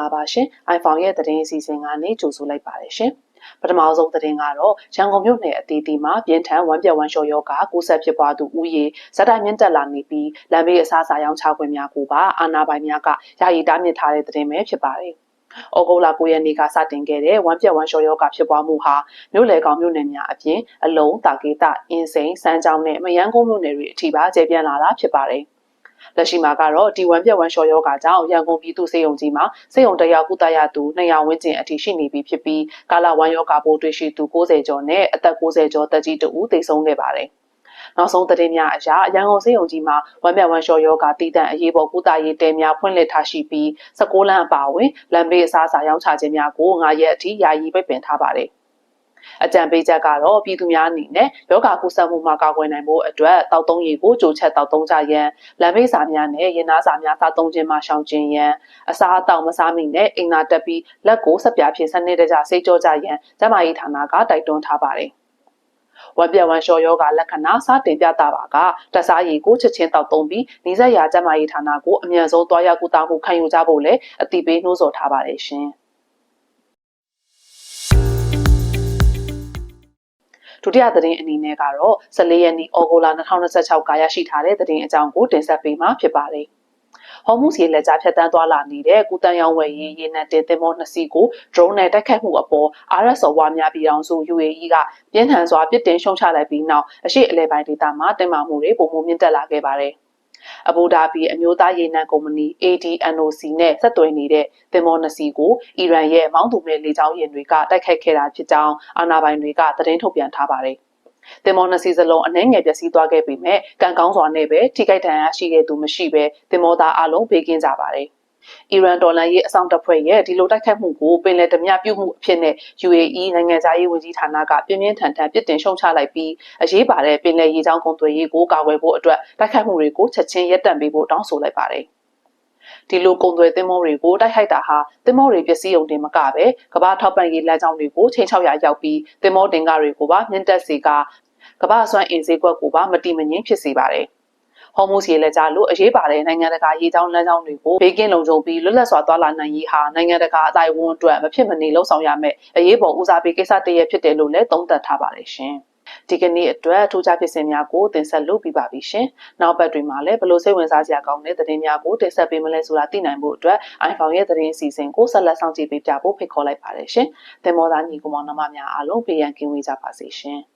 ္ဂလာပါရှင်။ iPhone ရဲ့သတင်းအစီအစဉ်ကနေကြိုဆိုလိုက်ပါတယ်ရှင်။ပထမဆုံးသတင်းကတော့ရန်ကုန်မြို့နယ်အသီးသီးမှာပြင်းထန်ဝမ်းပျက်ဝမ်းလျှောရောဂါကူးစက်ဖြစ်ပွားသူဦးရေဇက်တိုင်းမြင့်တက်လာနေပြီးလမ်းဘေးအစားအစာရောင်းချခွင့်များကိုပါအာဏာပိုင်များကယာယီတားမြစ်ထားတဲ့သတင်းပဲဖြစ်ပါတယ်။ဩဂုတ်လ9ရက်နေ့ကစတင်ခဲ့တဲ့ဝမ်းပျက်ဝမ်းလျှောရောဂါဖြစ်ပွားမှုဟာမြို့လေကောင်မြို့နယ်များအပြင်အလုံးတာကေတအင်းစိန်စမ်းချောင်းနဲ့မယန်းကုန်းမြို့နယ်တွေအထိပါကျေပြန့်လာတာဖြစ်ပါတယ်။လက်ရှိမှာကတော့ဒီဝမ်းပြက်ဝမ်းလျှောရောဂါကြောင့်ရန်ကုန်ပြည်သူ့စေယုံကြီးမှာစေယုံတရားကုသရသူ200ဝန်းကျင်အထိရှိနေပြီဖြစ်ပြီးကာလဝမ်းရောဂါပိုးတွေ့ရှိသူ90ကျော်နဲ့အသက်90ကျော်သက်ကြီး2ဦးသေဆုံးခဲ့ပါတယ်။နောက်ဆုံးသတင်းများအရရန်ကုန်စေယုံကြီးမှာဝမ်းပြက်ဝမ်းလျှောရောဂါတည်တံ့အရေးပေါ်ကုသရေးတဲများဖွင့်လှစ်ထားရှိပြီး16လမ်းအပါအဝင်လမ်းဘေးအစားအစာရောင်းချခြင်းများကို9ရက်အထိယာယီပိတ်ပင်ထားပါတယ်။အကြံပေးချက်ကတော့ပြည်သူများအနေနဲ့ယောဂကူးစက်မှုမှာကာကွယ်နိုင်ဖို့အတွက်တောက်သုံးရည်ကိုကြိုချက်တောက်သုံးကြရန်လမ်းဘေးစာများနဲ့ရင်သားစာများစားသုံးခြင်းမှာရှောင်ကျဉ်ရန်အစားအသောက်မစားမိနဲ့အိမ်သာတက်ပြီးလက်ကိုစက်ပြားဖြင့်စနစ်တကျဆေးကြောကြရန်ကျန်းမာရေးဌာနကတိုက်တွန်းထားပါတယ်။ဝမ်းပြက်ဝမ်းလျှောရောဂါလက္ခဏာစတင်ပြသပါကတက်စားရည်ကိုချက်ချင်းတောက်သုံးပြီးနေဆက်ရာကျန်းမာရေးဌာနကိုအမြန်ဆုံးတွားရောက်ကုသမှုခံယူကြဖို့လည်းအသိပေးနှိုးဆော်ထားပါတယ်ရှင်။ဒုတိယသတင်းအနေနဲ့ကတော့14ရက်နေ့ဩဂုတ်လ2026ကရရှိထားတဲ့သတင်းအကြောင်းကိုတင်ဆက်ပေးမှာဖြစ်ပါတယ်။ဟော်မုစ်ရေလက်ကြားဖြတ်တန်းသွားလာနေတဲ့ကုတန်ရောင်းဝယ်ရေးရေနံတင်သင်္ဘော2စီးကို drone နဲ့တိုက်ခိုက်မှုအပေါ် RS ဝါများပြည်အောင်စု UAE ကပြင်းထန်စွာပြစ်တင်ရှုံချလိုက်ပြီးနောက်အရှိအလဲပိုင်းဒေသမှာတင်မာမှုတွေပုံမှန်မြင့်တက်လာခဲ့ပါတယ်။အဘူဒါဘီအမျိုးသားရေနံကုမ္ပဏီ ADNOC နဲ့ဆက်သွယ်နေတဲ့သင်္ဘော2စီးကိုအီရန်ရဲ့မောင်းသူမဲ့လေကြောင်းယာဉ်တွေကတိုက်ခိုက်ခဲ့တာဖြစ်ကြောင်းအာဏာပိုင်တွေကသတင်းထုတ်ပြန်ထားပါတယ်။သင်္ဘော2စီးစလုံးအနှဲငယ်ပျက်စီးသွားခဲ့ပေမဲ့ကံကောင်းစွာနဲ့ပဲထိခိုက်ဒဏ်ရာရှိခဲ့သူမရှိပဲသင်္ဘောသားအလုံးဘေးကင်းကြပါတယ်။အီရန်ဒေါ်လာရေးအဆောင်တပ်ဖွဲ့ရဲ့ဒီလိုတိုက်ခိုက်မှုကိုပင်လယ်ဓမြပြုမှုအဖြစ်နဲ့ UAE နိုင်ငံသားရေးဝန်ကြီးဌာနကပြင်းပြင်းထန်ထန်ပြစ်တင်ရှုံချလိုက်ပြီးအရေးပါတဲ့ပင်လယ်ရေကြောင်းကုန်သွယ်ရေးကိုကာကွယ်ဖို့အတွက်တိုက်ခိုက်မှုတွေကိုချက်ချင်းရပ်တန့်ပေးဖို့တောင်းဆိုလိုက်ပါတယ်။ဒီလိုကုန်သွယ်သင်္ဘောတွေကိုတိုက်ခိုက်တာဟာသင်္ဘောတွေပစ္စည်းုံတင်မကပဲကမ္ဘာထောက်ပံ့ရေးလမ်းကြောင်းတွေကိုချိန်ချောက်ရရောက်ပြီးသင်္ဘောတင်ကားတွေကိုပါမြင့်တက်စေကကမ္ဘာအစွမ်းအင်ဈေးကွက်ကိုပါမတိမငြိမ်ဖြစ်စေပါတယ်။ဟော်မုစ်ရေလက်ကြားလို့အရေးပါတဲ့နိုင်ငံတကာရေကြောင်းလမ်းကြောင်းတွေကိုဘေးကင်းလုံခြုံပြီးလွတ်လပ်စွာသွားလာနိုင်ရေးဟာနိုင်ငံတကာအတိုင်းအဝန်အတွက်မဖြစ်မနေလှုံ့ဆော်ရမယ့်အရေးပေါ်ဦးစားပေးကိစ္စတစ်ရပ်ဖြစ်တယ်လို့လည်းသုံးသပ်ထားပါတယ်ရှင်။ဒီကနေ့အတွက်ထူးခြားဖြစ်စဉ်များကိုတင်ဆက်လုပ်ပြပါပြီရှင်။နောက်ပတ်တွင်မှာလည်းဘလို့စိတ်ဝင်စားစရာကောင်းတဲ့သတင်းများကိုတင်ဆက်ပေးမလဲဆိုတာသိနိုင်ဖို့အတွက် iPhone ရဲ့သတင်းအစီအစဉ်ကိုဆက်လက်ဆောင်ကြည့်ပေးကြဖို့ဖိတ်ခေါ်လိုက်ပါတယ်ရှင်။သင်္ဘောသားညီကောင်မောင်နှမများအားလုံးပြန်ကင်းဝေးကြပါစေရှင်။